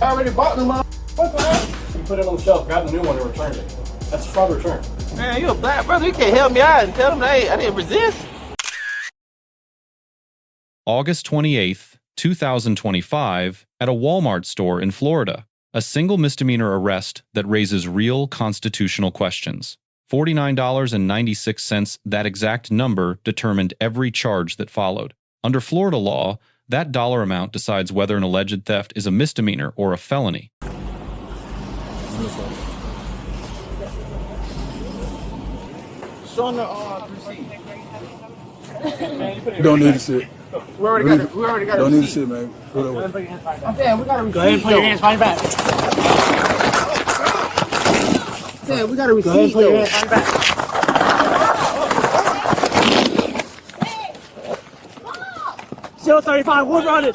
I already bought them. What's that? You put it on the shelf, grab the new one, and return it. That's a fraud return. Man, you a black brother. You can't help me out and tell them that I didn't resist. August 28th, 2025, at a Walmart store in Florida. A single misdemeanor arrest that raises real constitutional questions. $49.96, that exact number determined every charge that followed. Under Florida law, that dollar amount decides whether an alleged theft is a misdemeanor or a felony. Show them the receipt. Don't need the shit. We already got Don't need the receipt. shit, man. I'm saying we got a receipt. Go ahead and put your hands behind your back. I'm saying we got a receipt. Go ahead and put your hands behind your back. Still 35, we're running.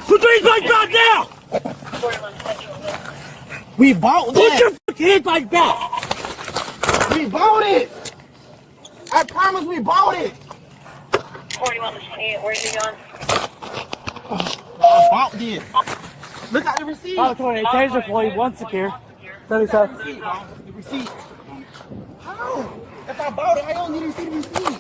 Put these back now! We bought that. Put your fucking hands behind your back! We bought it. I promise we bought it. 41 to 28, where's he going? I bought this. Look at the receipt. Oh, 28, taser for you, one secure. 77. The receipt. How? If I bought it, I don't need to see the receipt.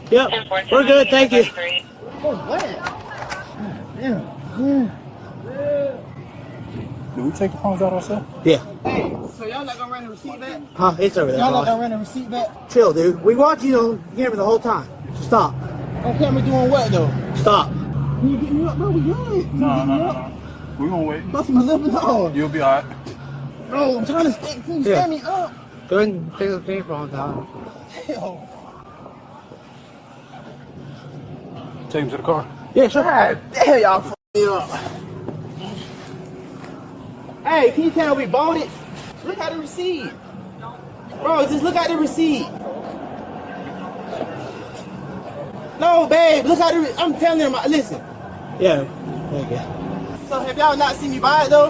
Yep, we're good, thank you. For what? Did we take the phones out ourselves? Yeah. Hey, so y'all not gonna run the receipt back? Huh, it's over there. Y'all not boy. gonna run the receipt back? Chill, dude. We watch you on camera the whole time. Stop. On camera doing what though? Stop. Can you get me up, bro? We good. No. We're gonna wait. Bust my lip and all. You'll be alright. Bro, I'm trying to stick. Can you Yeah. stand me up? Go ahead and take the fingerprint out. Hell. Take him to the car. Yeah, sure. God damn, y'all f***ed me up. Hey, can you tell we bought it? Look at the receipt. Bro, just look at the receipt. No, babe, look at the I'm telling them, listen. Yeah. Thank you. So have y'all not seen me buy it though?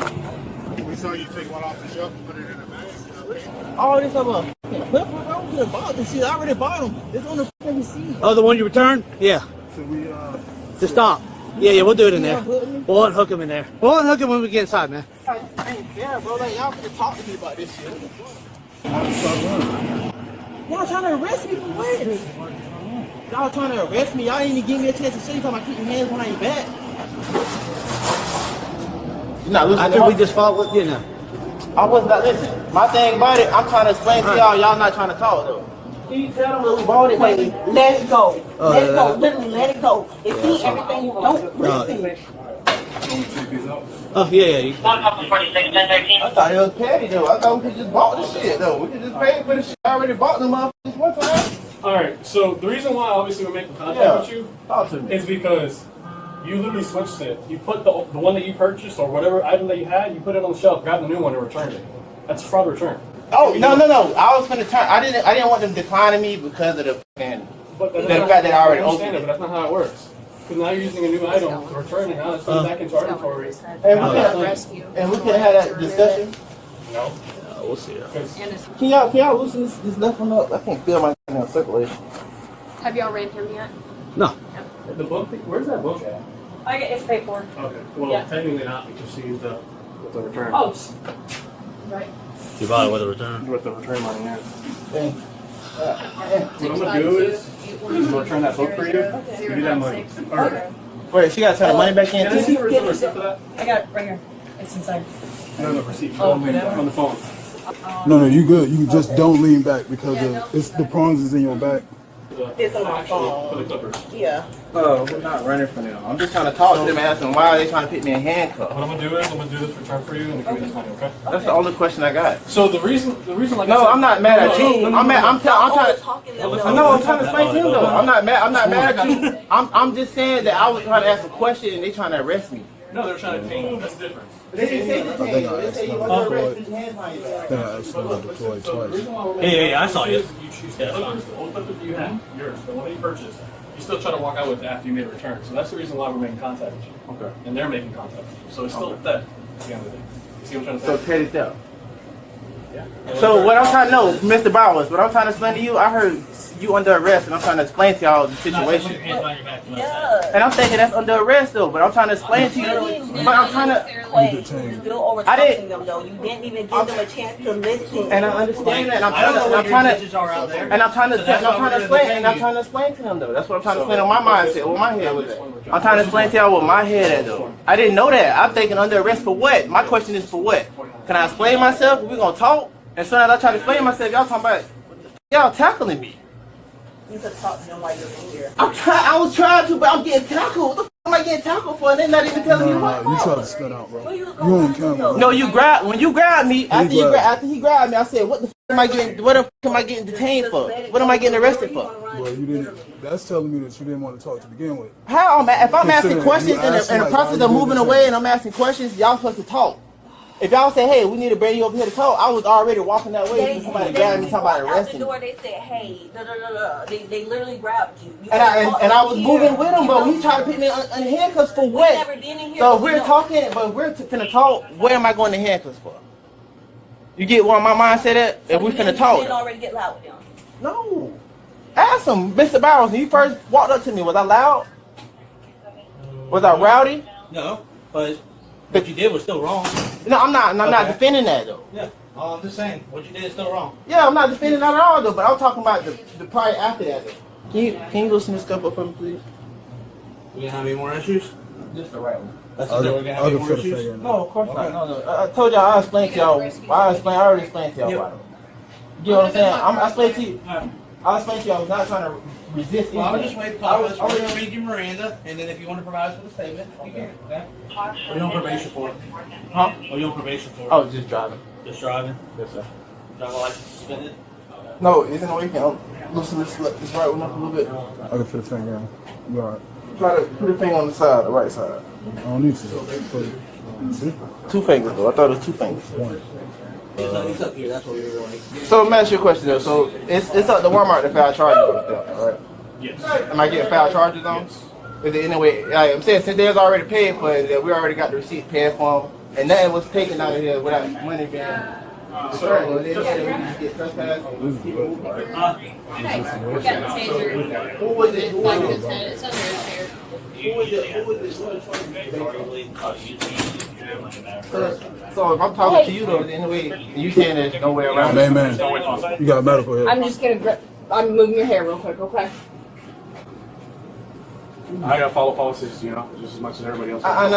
We saw you take one off the shelf and put it in the bag. All this of a I could have bought this shit. I already bought them. It's on the fucking receipt. Oh, the one you returned? Yeah. So we Just stop. Yeah, we'll do it in there. We'll unhook him in there. We'll unhook him when we get inside, man. I ain't fair, bro. Like, y'all could talk to me about this shit. Y'all trying to arrest me for what? Y'all trying to arrest me? Y'all ain't even give me a chance to show you talking about keeping your hands behind your back. You're not listening. I think we just fought with you now. I was not listening. My thing about it, I'm trying to explain to y'all. Y'all not trying to talk though. Can you tell them that we bought it? Wait, let it go. Oh, Let it yeah, go. that- Literally, let it go. It's see everything you don't listen. Oh, yeah. You, 46, 1013. I thought it was petty though. I thought we could just bought the shit though. We could just pay for the shit. I already bought the motherfuckers one time. Alright, so the reason why obviously we're making contact Yeah. with you Talk to me. is because you literally switched it. You put the one that you purchased or whatever item that you had, you put it on the shelf, grab the new one, and return it. That's a fraud return. Oh no! I was gonna turn. I didn't want them declining me because of the fucking. But that's The not- fact that I already understand opened it, but that's not how it works. Because now you're using a new item to return it, now it's going back into our inventory. And we could have had that discussion. No. we'll see. Can y'all loosen this left one up? I can't feel my circulation. Have y'all ran him yet? No. The book, where's that book at? I get it's paid for. Okay, well, Yeah. technically not because she used the return. Oh, right. You bought it with a return? With the return money, yeah. Dang. What I'm gonna do is return that book for you. You do that money. Alright. Wait, she gotta turn the money back in Can I see too? the receipt for that? I got it right here. It's inside. No, the receipt. Oh, on the phone. No, you good. You just don't lean back because it's the prongs is in your back. It's on my Actually, phone. for the clippers. Yeah. Oh, we're not running from them. I'm just trying to talk to them and ask them why are they trying to put me in handcuffs. What I'm gonna do is I'm gonna do this return for you and give you this money, okay? That's the only question I got. So the reason like I No, said, I'm not mad at you. I'm trying to. Talking No, I'm trying to explain to him though. I'm not mad at you. I'm just saying that I was trying to ask a question and they trying to arrest me. No, they're trying to change. That's the difference. They didn't say the thing. They say you want to arrest his hands behind your back. Then I accidentally deployed So the twice. reason why we're Yeah, I saw you. You choose the clippers, the old clippers that you had, yours, the one that you purchased. You still try to walk out with it after you made a return. So that's the reason why we're making contact with you. Okay. And they're making contact with you. So it's still a theft at the end of the day. You see what I'm trying So to say? petty theft. So what I'm trying to know, Mr. Bowers, what I'm trying to explain to you, I heard you under arrest, and I'm trying to explain to y'all the situation. Yeah. And I'm thinking that's under arrest though, but I'm trying to explain to you. But I'm trying to. You still over I didn't- talking them though. You didn't even give them a chance to listen. And I understand that. And I'm trying to explain to them though. That's what I'm trying to explain on my mindset, what my head was at. I'm trying to explain to y'all what my head at though. I didn't know that. I'm thinking under arrest for what? My question is for what? Can I explain myself? We gonna talk? And so as I try to explain myself, y'all talking about y'all tackling me. You could talk to them while you're in here. I was trying to, but I'm getting tackled. What the f am I getting tackled for? And they're not even telling me what. You tried to spin out, bro. Where you was You on going camera. No, when you grabbed me, after grabbed he grabbed me, I said, what the f am I getting? What the f am I getting detained for? What am I getting arrested for? Well, you didn't. That's telling me that you didn't want to talk to begin with. How? If I'm asking Considering questions you in asked the like, process why of you moving didn't away say- and I'm asking questions, y'all supposed to talk. If y'all say, hey, we need to bring you over here to talk, I was already walking that way and somebody grabbed me talking about out the arresting me. door, they said, hey, da da da da. They literally grabbed you. You And I couldn't was talk moving here. with him, but he tried to put me in handcuffs for We what? never been in here. So but if we we're know. talking, but if we're finna talk, where am I going to handcuffs for? You get what my mindset at? So If we you finna didn't talk. already get loud with them. No. Ask him, Mr. Barrows, when you first walked up to me, was I loud? Was I rowdy? No, but what you did was still wrong. No, I'm not Okay. defending that though. Yeah. I'm just saying, what you did is still wrong. Yeah, I'm not defending that at all though, but I'm talking about the part after that though. Can you loosen this cup up for me, please? We gonna have any more issues? Just the right one. That's I'll we're gonna have I'll any go more for the issues? figure. No, of course not. No. I told y'all I explained to y'all. I already explained to y'all why. You know what I'm saying? I explained to you. I explained to you I was not trying to resist Well, I'm anything. just waiting for us. We're gonna read you Miranda, and then if you want to provide us with a statement, you can. Okay? What are you on probation for? Huh? What are you on probation for? Oh, just driving. Just driving? Yes, sir. Driver license suspended? No, isn't no way you can loosen this right one up a little bit. I'll go for the finger. You all right? Try to put your finger on the side, the right side. I don't need to. See? 2 fingers though. I thought it was 2 fingers. One. It's up here, that's what we were going. So let me ask you a question though. So it's up to Walmart to file charges on it, right? Yes. Am I getting foul charges on? Is it anyway? Like I'm saying, since there's already paid for it, that we already got the receipt paying for them, and nothing was taken out of here without money being returned. Well, then we just get trespassed. We got the taser. Who was it? Who was it? It's under his hair. Who was it? Who was it? So if I'm talking to you though, anyway, and you saying there's no way around it. Man, you got medical here. I'm just gonna I'm moving your hair real quick, okay? I gotta follow policies, you know, just as much as everybody else. I'm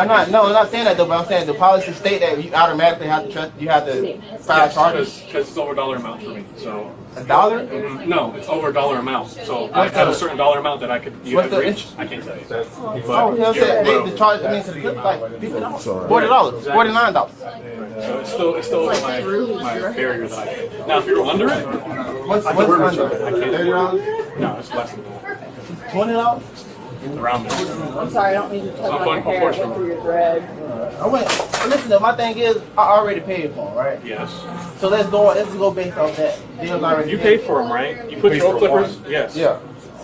not saying that though, but I'm saying the policy state that you automatically have to file charges. Because it's over dollar amount for me, so. $1? No, it's over dollar amount. So I have a certain dollar amount that I could. What's the reach. interest? I can't tell you. Oh, you know what I'm saying? The charge, I mean, like $40, $49. So it's still my barrier that I can. Now if you're under it, What's I can under? I can't. $30? No, it's less than that. $20? Around there. I'm sorry, I don't mean to touch on your hair. I went through your thread. Listen though, my thing is, I already paid for them, right? Yes. So let's go based off that. Deal's already You paid. paid for them, right? You put your old clippers. Yes. Yeah.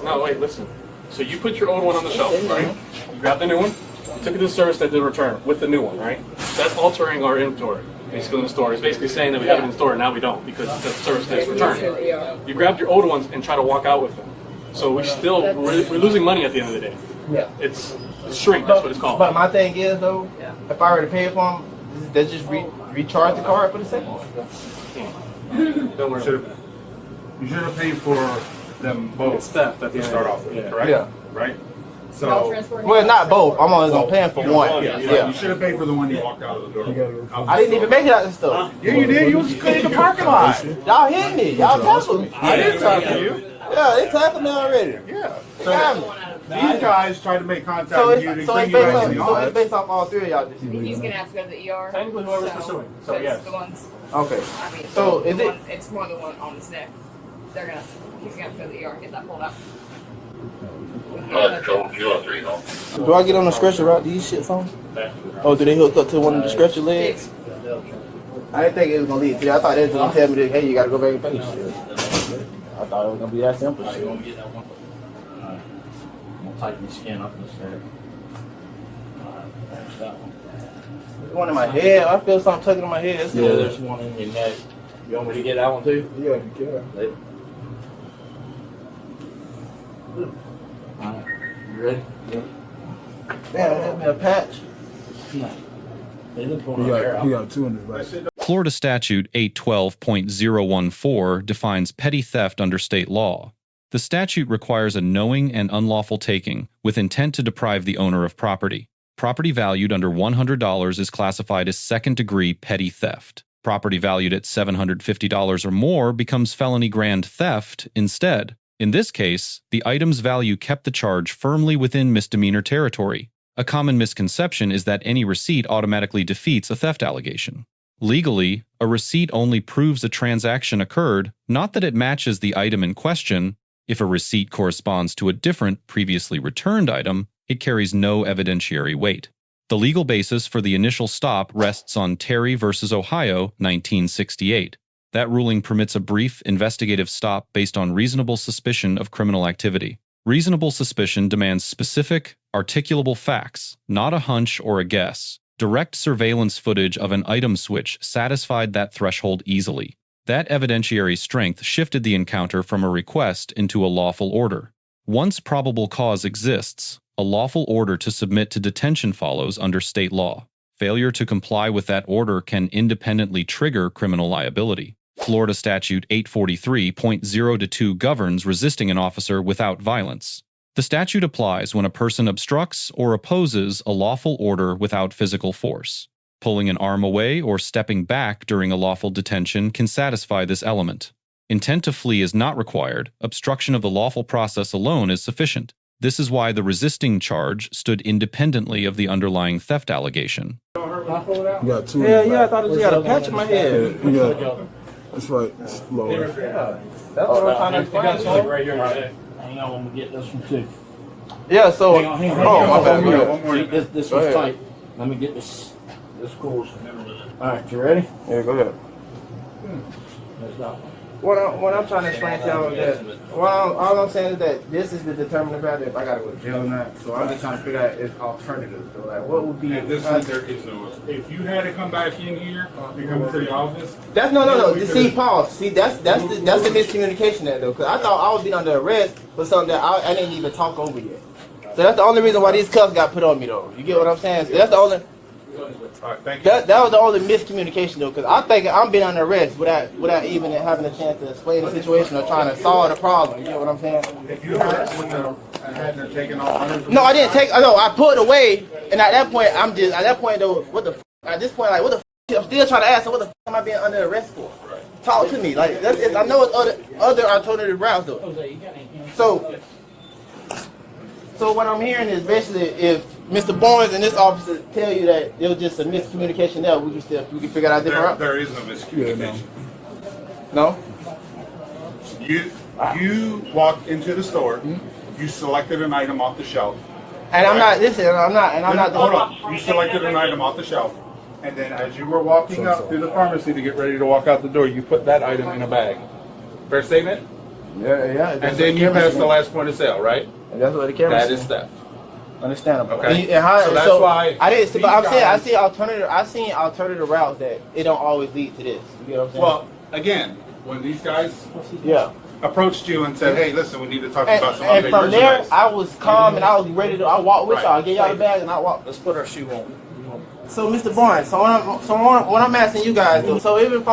No, wait, listen. So you put your old one on the shelf, right? You grabbed the new one. You took it to the service that did return with the new one, right? That's altering our inventory. Basically in the store. It's basically saying that we have it in the store and now we don't because the service that's returning. You grabbed your old ones and try to walk out with them. So we're losing money at the end of the day. Yeah. It's shrink, that's what it's called. But my thing is though, if I already paid for them, they just recharge the card for the second one. Don't worry. You should have paid for them It's both theft at the to end. start off with, Yeah. correct? Yeah. Right? Y'all So, transport Well, not both. I'm only paying for one. yeah, Yeah. you should have paid for the one you walked out of the door. I didn't even make it out the store. Yeah, you did. You was in the parking lot. Y'all hit me. Y'all tackled me. I didn't talk to you. Yeah, they tackled me already. Yeah. Got me. These guys tried to make contact So with you to it's bring you back to the based office. off all three of y'all. Just He's gonna have to go to the ER. Technically whoever's pursuing. So because yes. the ones, okay. I mean, So the is it? one- it's more than one on his neck. He's gonna have to go to the ER and get that pulled out. Do I get on the stretcher route these shits on? Oh, do they hook up to one of the stretcher legs? I didn't think it was gonna lead to that. I thought they was gonna tell me that, hey, you gotta go back and pay shit. I thought it was gonna be that simple. Shit. We'll tighten the skin up instead. There's that one. One in my head. I feel something tugging in my head. It's there's one in your neck. You want me to get that one too? Yeah, you can. Alright. You ready? Damn, that's me a patch. No. They didn't pull He no hair got, out. he got 2 in his back. Florida Statute 812.014 defines petty theft under state law. The statute requires a knowing and unlawful taking with intent to deprive the owner of property. Property valued under $100 is classified as second-degree petty theft. Property valued at $750 or more becomes felony grand theft instead. In this case, the item's value kept the charge firmly within misdemeanor territory. A common misconception is that any receipt automatically defeats a theft allegation. Legally, a receipt only proves a transaction occurred, not that it matches the item in question. If a receipt corresponds to a different, previously returned item, it carries no evidentiary weight. The legal basis for the initial stop rests on Terry v. Ohio, 1968. That ruling permits a brief investigative stop based on reasonable suspicion of criminal activity. Reasonable suspicion demands specific, articulable facts, not a hunch or a guess. Direct surveillance footage of an item switch satisfied that threshold easily. That evidentiary strength shifted the encounter from a request into a lawful order. Once probable cause exists, a lawful order to submit to detention follows under state law. Failure to comply with that order can independently trigger criminal liability. Florida Statute 843.0-2 governs resisting an officer without violence. The statute applies when a person obstructs or opposes a lawful order without physical force. Pulling an arm away or stepping back during a lawful detention can satisfy this element. Intent to flee is not required. Obstruction of the lawful process alone is sufficient. This is why the resisting charge stood independently of the underlying theft allegation. You got 2 in Yeah, his yeah, I back. thought it was got a patch in my head. You got, that's right. It's lower. Yeah, that's what I'm trying to explain. So. Right here in your head. Hang on, I'm gonna get this one too. Yeah, so. Hang on. Oh, my bad. One more, Yeah. one more. See, this Go was ahead. tight. Let me get this course. Alright, you ready? Yeah, go ahead. That's that one. What I'm trying to explain to y'all is that, all I'm saying is that this is the determining factor if I gotta go to jail or not. So I'm just trying to figure out its alternatives. So like, what would be? At this point, there is no. If you had to come back in here, you come to the office. That's no. See, Paul. See, that's the miscommunication there though, because I thought I was being under arrest for something that I didn't even talk over yet. So that's the only reason why these cuffs got put on me though. You get what I'm saying? So that's the only. All right, thank you. That was the only miscommunication though, because I'm thinking I'm being under arrest without even having a chance to explain the situation or trying to solve the problem. You get what I'm saying? If you had taken off hundreds of No, I didn't take. No, I pulled away, and at that point, I'm just at that point though. What the? At this point, like, what the? I'm still trying to ask. So what the am I being under arrest for? Talk to me. Like, that's it. I know it's other alternative routes though. So what I'm hearing is basically if Mr. Barnes and this officer tell you that it was just a miscommunication there, we can figure out a different route. There is no miscommunication. No. You walked into the store. You selected an item off the shelf. And I'm not. Listen, I'm not. Hold on. You selected an item off the shelf, and then as you were walking up through the pharmacy to get ready to walk out the door, you put that item in a bag. Fair statement? Yeah. And then you passed the last point of sale, right? And that's what the camera That says. is theft. Understandable. Okay. And how, So that's why I didn't. these But I'm saying I guys- see alternative. I seen alternative routes that it don't always lead to this. You get what I'm saying? Well, again, when these guys yeah. approached you and said, "Hey, listen, we need to talk And, about some and unpaid from there, merchandise." I was calm and I was ready to. I walked with Right. y'all. I gave y'all the bag and I walked. Let's put our shoe on. So, Mr. Barnes, so what I'm asking you guys, though, so even if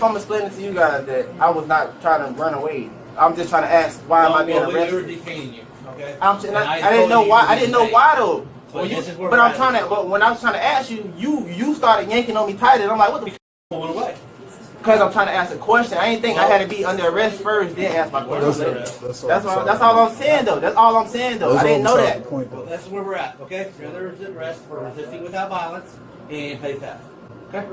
I'm explaining to you guys that I was not trying to run away, I'm just trying to ask why am I being We were arrested? detaining you, okay? I didn't know why. I didn't know why though. But this is where But we're I'm at. trying to. But when I was trying to ask you, you started yanking on me tight, and I'm like, what the? Pull it away. Because I'm trying to ask a question. I didn't think I had to be under arrest first, then ask my question. That's That's all I'm saying though. That's all I'm saying though. I didn't know that. Point, Well, though. that's where we're at, okay? You're under arrest for resisting without violence and petty theft. Okay?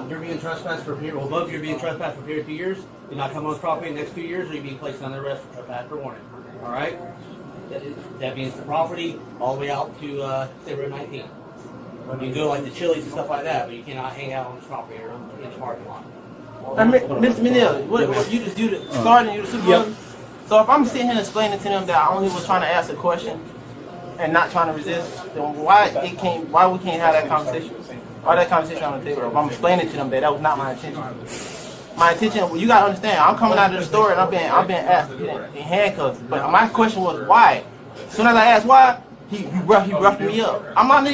You're being trespassed for a period, well, both of you are being trespassed for a period of 2 years. You're not coming on this property in the next 2 years, or you're being placed under arrest for trespass for warning. Alright? That means the property all the way out to, say, Route 19. You can go like the Chili's and stuff like that, but you cannot hang out on this property or in the parking lot. Mr. Manil, what you just do the starting you the supervisor? So if I'm sitting here explaining to them that I only was trying to ask a question, and not trying to resist, then why we can't have that conversation? Why that conversation on the table? If I'm explaining to them that was not my intention. My intention, well, you gotta understand, I'm coming out of the store and I'm being asked to get in handcuffs. But my question was why? As soon as I asked why, he roughed me up. I'm not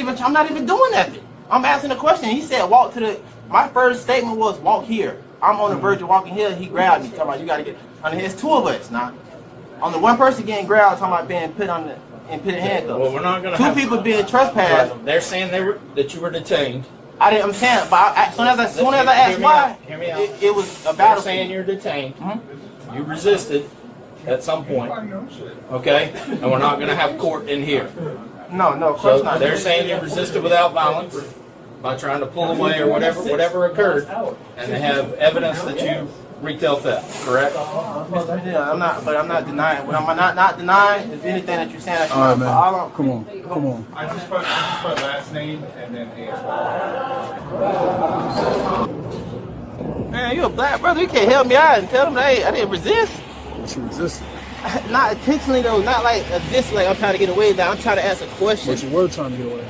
even doing nothing. I'm asking a question. He said walk to the. My first statement was walk here. I'm on the verge of walking here. He grabbed me, talking about you gotta get. I mean, there's two of us now. On the one person getting grabbed, talking about being put in handcuffs. Well, we're not gonna. Two people being trespassed. They're saying that you were detained. I didn't understand, but as soon as I asked why, it was a battle. They're saying you're detained. You resisted at some point. Okay, and we're not gonna have court in here. No, of course not. They're saying you resisted without violence by trying to pull away or whatever occurred, and they have evidence that you retail theft. Correct? Yeah, I'm not denying. What I'm not denying is anything that you're saying. All right, man. Come on. I just put last name and then Man, you a black brother. You can't help me out and tell them, hey, I didn't resist. But you resisted. Not intentionally though. Not like this. Like I'm trying to get away. That I'm trying to ask a question. But you were trying to get away.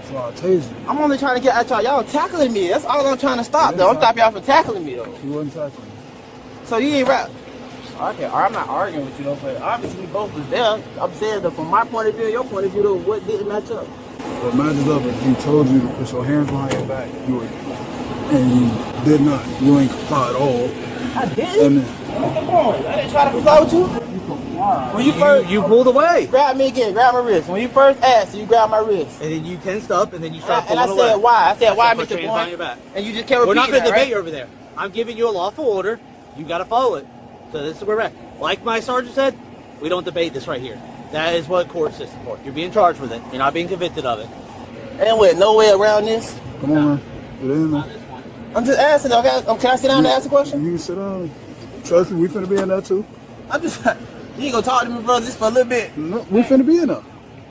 So I tased you. I'm only trying to get at y'all. Y'all tackling me. That's all I'm trying to stop though. I'm stopping y'all from tackling me though. You wasn't tackling me. So you ain't rap. Okay, I'm not arguing with you though, but obviously we both was there. I'm saying that from my point of view, your point of view though, what didn't match up? What matches up is he told you to put your hands behind your back. And you did not. You ain't comply at all. I didn't. Come on, I didn't try to comply with you. When you first, you pulled away, grab me again, grab my wrist. When you first asked, you grabbed my wrist, and then you tensed up, and then you started pulling and away. I said why? I said why, Put your Mr. hands behind your back. And you just kept repeating. We're not going to debate right? over there. I'm giving you a lawful order. You got to follow it. So this is where we're at. Like my sergeant said, we don't debate this right here. That is what court system for. You're being charged with it. You're not being convicted of it. And with no way around this. Come on, man. Get in there. I'm just asking. Okay, can I sit down and ask a question? You can sit down. Trust me, we finna be in there too. I'm just. You ain't gonna talk to me, bro, just for a little bit. No, we finna be in there.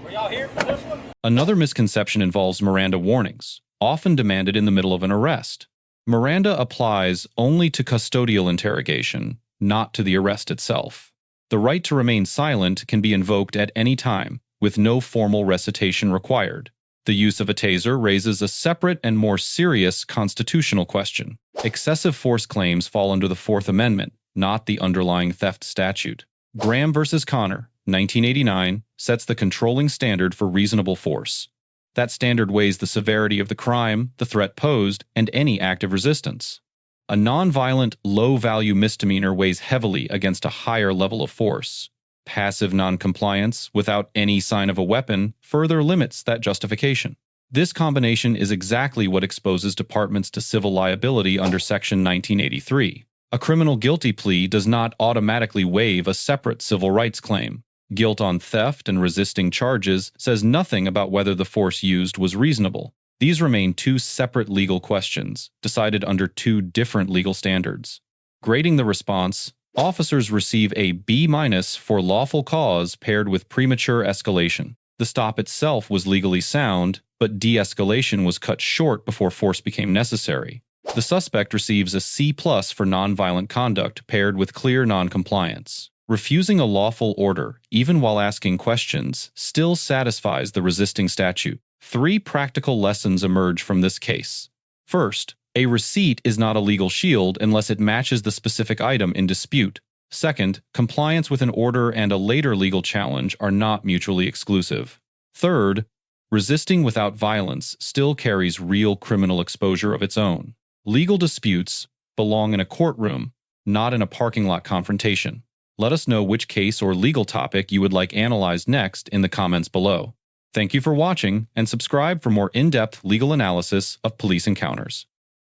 Were y'all here for this one? Another misconception involves Miranda warnings, often demanded in the middle of an arrest. Miranda applies only to custodial interrogation, not to the arrest itself. The right to remain silent can be invoked at any time, with no formal recitation required. The use of a taser raises a separate and more serious constitutional question. Excessive force claims fall under the Fourth Amendment, not the underlying theft statute. Graham v. Connor, 1989, sets the controlling standard for reasonable force. That standard weighs the severity of the crime, the threat posed, and any act of resistance. A nonviolent, low-value misdemeanor weighs heavily against a higher level of force. Passive noncompliance, without any sign of a weapon, further limits that justification. This combination is exactly what exposes departments to civil liability under Section 1983. A criminal guilty plea does not automatically waive a separate civil rights claim. Guilt on theft and resisting charges says nothing about whether the force used was reasonable. These remain two separate legal questions, decided under two different legal standards. Grading the response, officers receive a B- for lawful cause paired with premature escalation. The stop itself was legally sound, but de-escalation was cut short before force became necessary. The suspect receives a C+ for nonviolent conduct paired with clear noncompliance. Refusing a lawful order, even while asking questions, still satisfies the resisting statute. 3 practical lessons emerge from this case. First, a receipt is not a legal shield unless it matches the specific item in dispute. Second, compliance with an order and a later legal challenge are not mutually exclusive. Third, resisting without violence still carries real criminal exposure of its own. Legal disputes belong in a courtroom, not in a parking lot confrontation. Let us know which case or legal topic you would like analyzed next in the comments below. Thank you for watching, and subscribe for more in-depth legal analysis of police encounters.